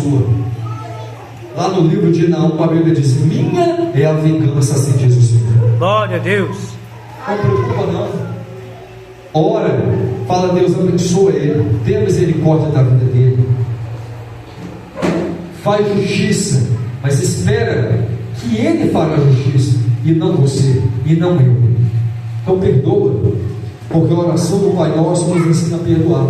sua. Lá no livro de Naum, a Bíblia diz: minha é a vingança, assim diz o Senhor. Glória a Deus. Não preocupa não. Ora, fala: Deus, abençoa ele, tenha misericórdia da vida dele, faz justiça, mas espera que ele fará justiça, e não você, e não eu. Então perdoa, porque a oração do Pai Nosso nos ensina a perdoar.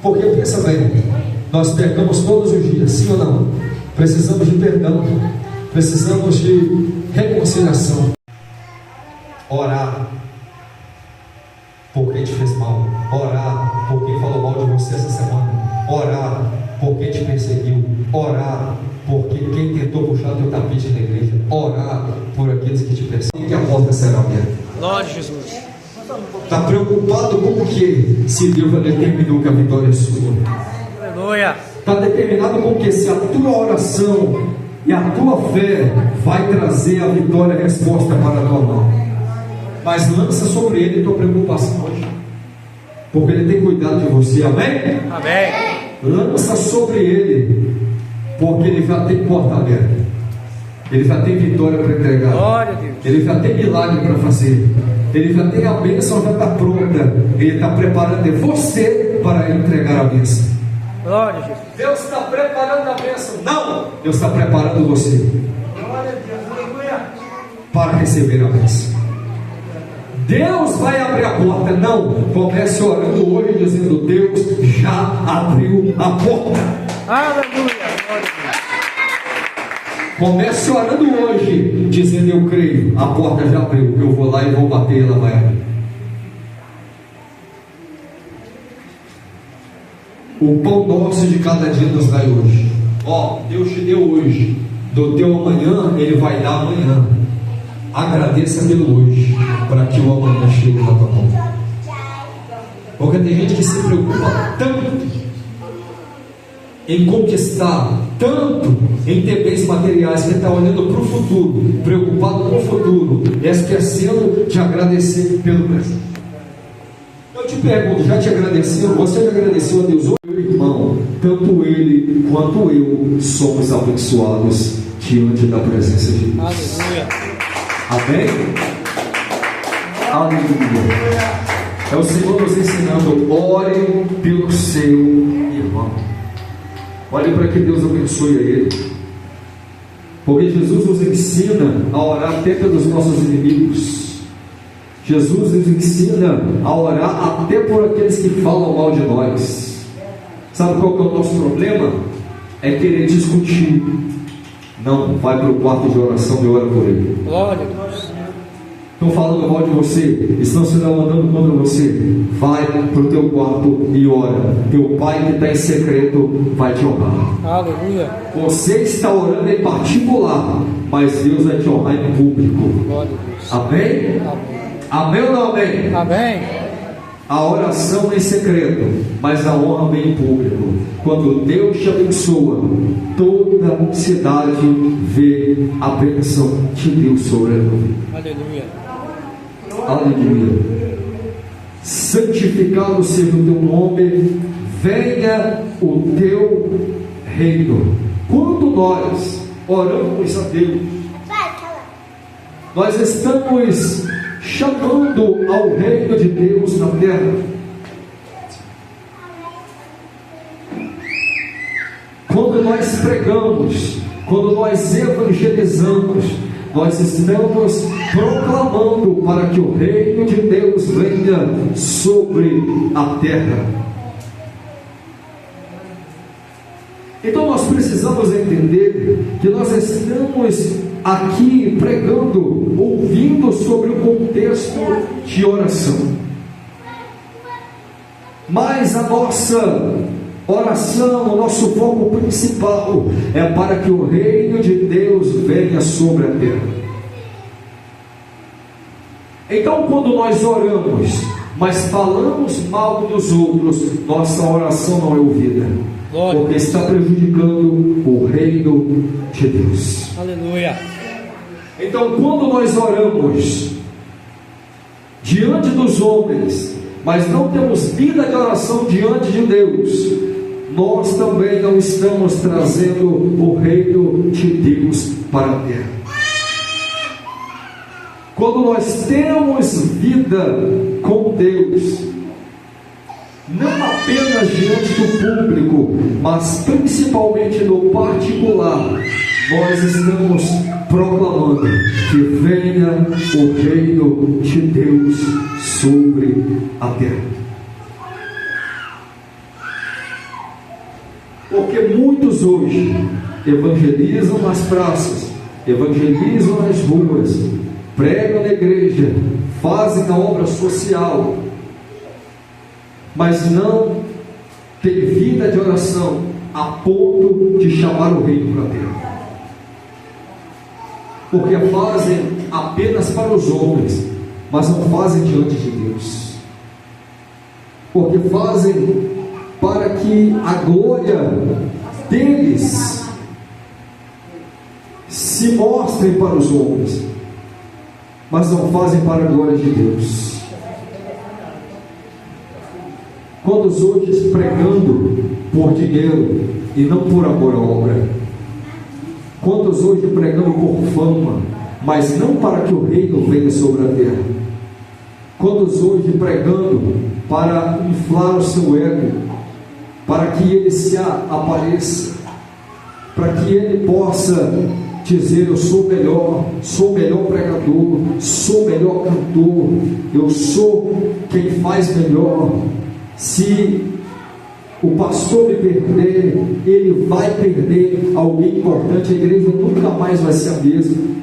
Porque pensa bem, nós pecamos todos os dias, sim ou não? Precisamos de perdão, precisamos de reconciliação. Orar por quem te fez mal, orar por quem falou mal de você essa semana, orar por quem te perseguiu, orar por quem tentou puxar teu tapete na igreja, orar por aqueles que te perseguem, que a porta será aberta. Glória a Jesus. Está preocupado com o que? Se Deus já determinou que a vitória é sua. Aleluia. Está determinado com o que? Se a tua oração e a tua fé vai trazer a vitória e a resposta para a tua mão. Mas lança sobre ele a tua preocupação hoje, porque ele tem cuidado de você, amém? Amém. Lança sobre ele, porque ele já tem porta aberta, ele já tem vitória para entregar, Glória a Deus. ele já tem milagre para fazer, ele já tem a bênção, já está pronta, ele está preparando você para entregar a bênção. Glória a Jesus. Deus está preparando a bênção, não, Deus está preparando você para receber a bênção. Deus vai abrir a porta, não, comece orando hoje dizendo: Deus já abriu a porta. Aleluia. Glória a Deus. Comece orando hoje dizendo: eu creio, a porta já abriu, eu vou lá e vou bater, ela vai abrir. O pão nosso de cada dia nos dai hoje. Ó, Deus te deu hoje, do teu amanhã ele vai dar amanhã. Agradeça pelo hoje, para que o amanhã chegue na tua mão. Porque tem gente que se preocupa tanto em conquistar, tanto em ter bens materiais, que está olhando para o futuro, preocupado com o futuro, esquecendo de agradecer pelo presente. Eu te pergunto: já te agradeceu? Você já agradeceu a Deus? Meu irmão, tanto ele quanto eu somos abençoados diante da presença de Deus. Aleluia. Amém? Aleluia. É o Senhor nos ensinando: ore pelo seu irmão. Olhe para que Deus abençoe a ele, porque Jesus nos ensina a orar até pelos nossos inimigos. Jesus nos ensina a orar até por aqueles que falam mal de nós. Sabe qual que é o nosso problema? É querer discutir. Não, vai para o quarto de oração e ora por ele. Glória a Deus. Estão falando mal de você, estão se levantando contra você. Vai para o teu quarto e ora. Teu pai que está em secreto vai te honrar. Aleluia. Você está orando em particular, mas Deus vai te honrar em público. Glória a Deus. Amém? Amém. Amém ou não amém? Amém. A oração em secreto, mas a honra vem em público. Quando Deus te abençoa, toda a cidade vê a bênção de Deus sobre a tua vida. Aleluia. Aleluia. Santificado seja o teu nome, venha o teu reino. Quando nós oramos a Deus, nós estamos chamando ao reino de Deus na terra. Quando nós pregamos, quando nós evangelizamos, nós estamos proclamando para que o reino de Deus venha sobre a terra. Então nós precisamos entender que nós estamos aqui pregando, ouvindo sobre o contexto de oração, mas a nossa oração, o nosso foco principal é para que o reino de Deus venha sobre a terra. Então, quando nós oramos, mas falamos mal dos outros, nossa oração não é ouvida, porque está prejudicando o reino de Deus. Aleluia. Então, quando nós oramos diante dos homens, mas não temos vida de oração diante de Deus, nós também não estamos trazendo o reino de Deus para a terra. Quando nós temos vida com Deus, não apenas diante do público, mas principalmente no particular, nós estamos proclamando que venha o reino de Deus sobre a terra. Porque muitos hoje evangelizam nas praças, evangelizam nas ruas, pregam na igreja, fazem a obra social, mas não tem vida de oração a ponto de chamar o reino para a terra. Porque fazem apenas para os homens, mas não fazem diante de Deus. Porque fazem para que a glória deles se mostre para os homens, mas não fazem para a glória de Deus. Quantos hoje pregando por dinheiro e não por amor à obra? Quantos hoje pregando por fama, mas não para que o reino venha sobre a terra? Quantos hoje pregando para inflar o seu ego, para que ele se apareça, para que ele possa dizer: eu sou o melhor pregador, sou o melhor cantor, eu sou quem faz melhor. Se o pastor me perder, ele vai perder alguém importante, a igreja nunca mais vai ser a mesma.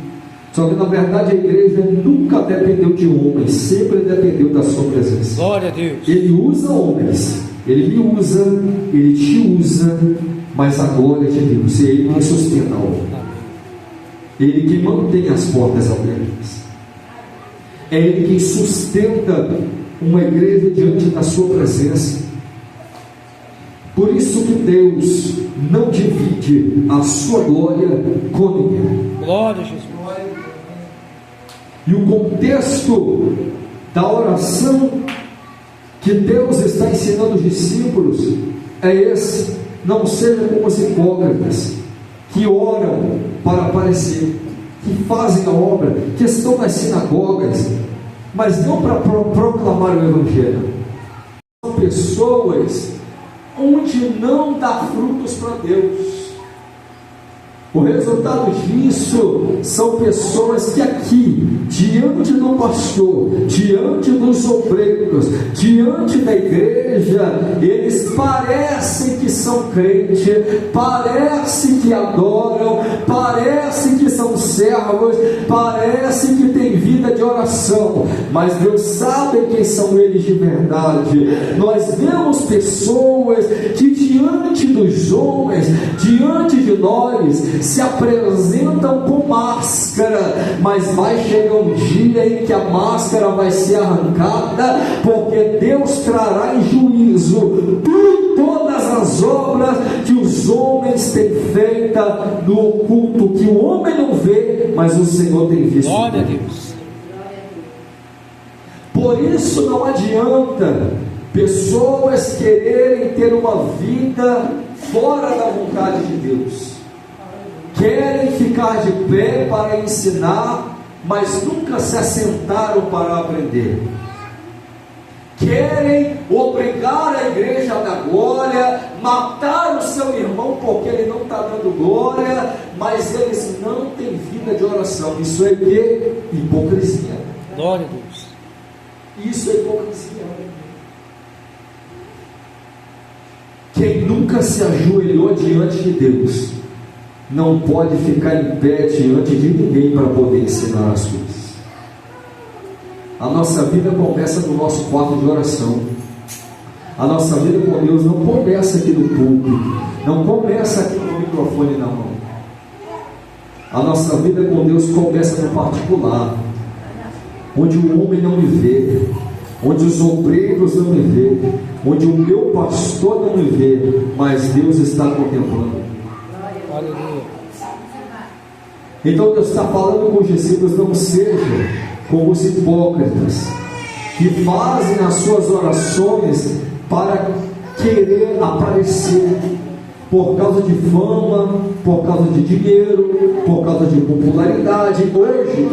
Só que na verdade a igreja nunca dependeu de homens, sempre dependeu da sua presença. Glória a Deus. Ele usa homens, ele me usa, ele te usa, mas a glória de Deus, ele não sustenta a obra. Ele que mantém as portas abertas, é ele quem sustenta uma igreja diante da sua presença. Por isso que Deus não divide a sua glória com ninguém. Glória a Jesus. E o contexto da oração que Deus está ensinando os discípulos é esse: não sejam como os hipócritas, que oram para aparecer, que fazem a obra, que estão nas sinagogas, mas não para proclamar o Evangelho. São pessoas onde não dá frutos para Deus. O resultado disso são pessoas que aqui, diante do pastor, diante dos obreiros, diante da igreja, eles parecem que são crentes, parece que adoram, parece que são servos, parece que tem vida de oração, mas Deus sabe quem são eles de verdade. Nós vemos pessoas que diante dos homens, diante de nós, se apresentam com máscara, mas vai chegar um dia em que a máscara vai ser arrancada, porque Deus trará em juízo todas as obras que os homens têm feito no oculto, que o homem não vê, mas o Senhor tem visto. Glória a Deus. Por isso não adianta pessoas quererem ter uma vida fora da vontade de Deus. Querem ficar de pé para ensinar, mas nunca se assentaram para aprender. Querem obrigar a igreja a dar glória, matar o seu irmão porque ele não está dando glória, mas eles não têm vida de oração. Isso é o quê? Hipocrisia. Glória a Deus. Isso é hipocrisia. Quem nunca se ajoelhou diante de Deus não pode ficar em pé diante de ninguém para poder ensinar as coisas. A nossa vida começa no nosso quarto de oração. A nossa vida com Deus não começa aqui no púlpito, não começa aqui com o microfone na mão. A nossa vida com Deus começa no particular, onde o homem não me vê, onde os obreiros não me vê, onde o meu pastor não me vê, mas Deus está contemplando. Aleluia. Então Deus está falando com os discípulos: não sejam como os hipócritas, que fazem as suas orações para querer aparecer por causa de fama, por causa de dinheiro, por causa de popularidade, hoje,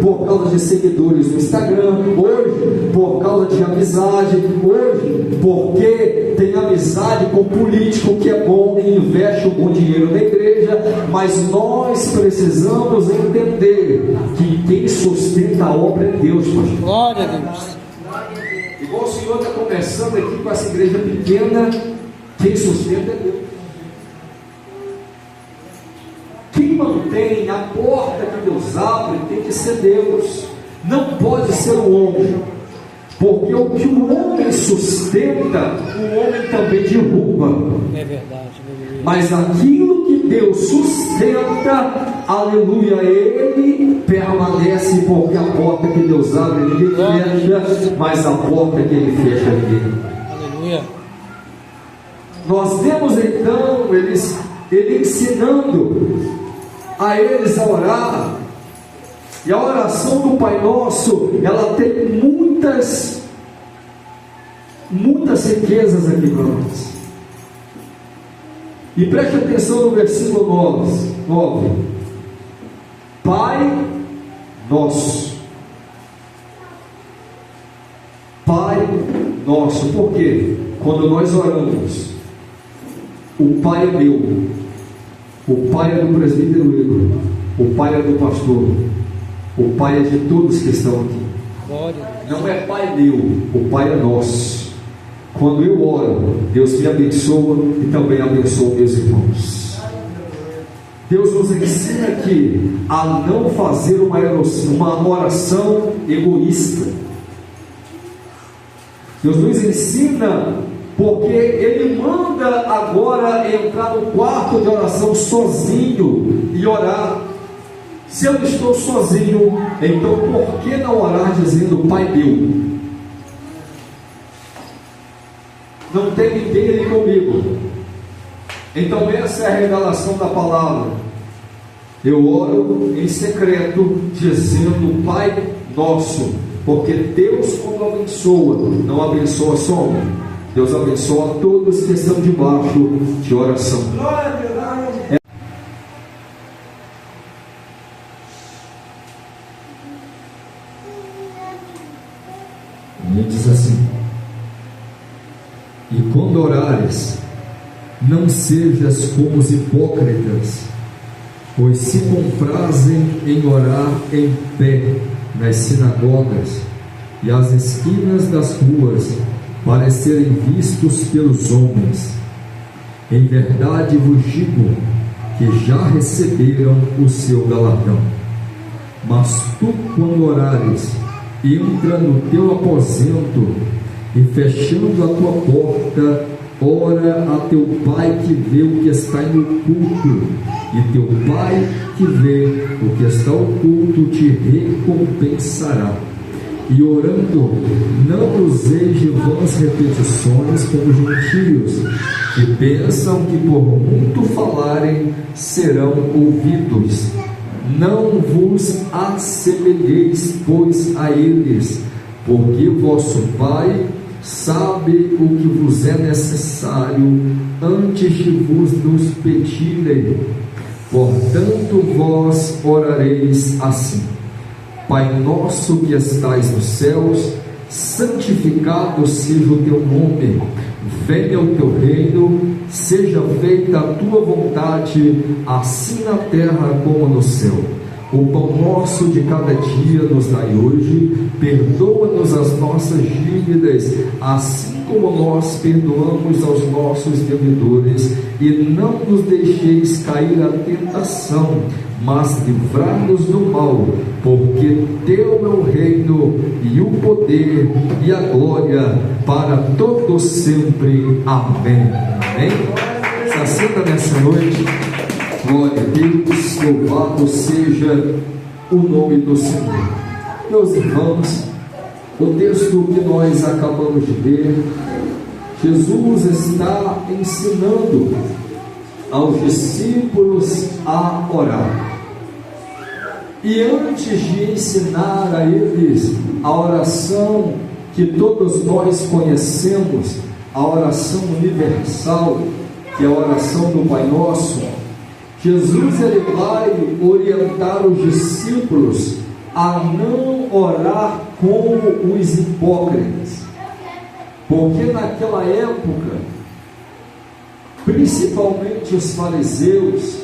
por causa de seguidores no Instagram, hoje, por causa de amizade, hoje, porque tem amizade com político que é bom e investe um bom dinheiro na igreja, mas nós precisamos entender que quem sustenta a obra é Deus, pastor. Glória a Deus. Igual o Senhor está começando aqui com essa igreja pequena, quem sustenta é Deus. Quem mantém a porta que Deus abre tem que ser Deus, não pode ser o homem, porque o que o homem sustenta, o homem também derruba. É verdade, aleluia. Mas aquilo que Deus sustenta, aleluia, ele permanece, porque a porta que Deus abre ninguém fecha, mas a porta que ele fecha ninguém. Aleluia. Nós vemos então ele ensinando a eles a orar, e a oração do Pai Nosso, ela tem muitas riquezas aqui para nós. E preste atenção no versículo 9. Pai Nosso. Pai Nosso. Por quê? Quando nós oramos, o Pai é meu, o Pai é do presbítero Igor, o Pai é do pastor, o Pai é de todos que estão aqui. Glória. Não é Pai meu, o Pai é nosso. Quando eu oro, Deus me abençoa e também abençoa meus irmãos. Deus nos ensina aqui a não fazer uma oração egoísta. Deus nos ensina, porque Ele manda agora entrar no quarto de oração sozinho e orar. Se eu estou sozinho, então por que não orar dizendo Pai meu? Não tem ninguém ali comigo. Então essa é a revelação da palavra. Eu oro em secreto, dizendo Pai Nosso, porque Deus, quando abençoa, não abençoa só um, Deus abençoa a todos que estão debaixo de oração. Ele diz assim: e quando orares, não sejas como os hipócritas, pois se comprazem em orar em pé nas sinagogas e às esquinas das ruas, para serem vistos pelos homens. Em verdade vos digo que já receberam o seu galardão. Mas tu, quando orares, entra no teu aposento e, fechando a tua porta, ora a teu Pai que vê o que está em oculto, e teu Pai que vê o que está oculto te recompensará. E orando, não useis de vãs repetições como gentios, que pensam que por muito falarem serão ouvidos. Não vos assemelheis, pois, a eles, porque vosso Pai sabe o que vos é necessário antes de vos nos pedirem. Portanto, vós orareis assim: Pai nosso que estais nos céus, santificado seja o teu nome, venha o teu reino, seja feita a tua vontade, assim na terra como no céu. O pão nosso de cada dia nos dai hoje, perdoa-nos as nossas dívidas, assim como nós perdoamos aos nossos devedores, e não nos deixeis cair à tentação, mas livrai-nos do mal, porque teu é o reino, e o poder, e a glória, para todo sempre. Amém. Amém? Se assenta nessa noite. Glória a Deus, louvado seja o nome do Senhor. Meus irmãos, o texto que nós acabamos de ver, Jesus está ensinando aos discípulos a orar. E antes de ensinar a eles a oração que todos nós conhecemos, a oração universal, que é a oração do Pai Nosso, Jesus ele vai orientar os discípulos a não orar como os hipócritas, porque naquela época, principalmente os fariseus,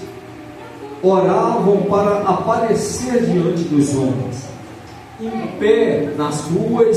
oravam para aparecer diante dos homens, em pé nas ruas,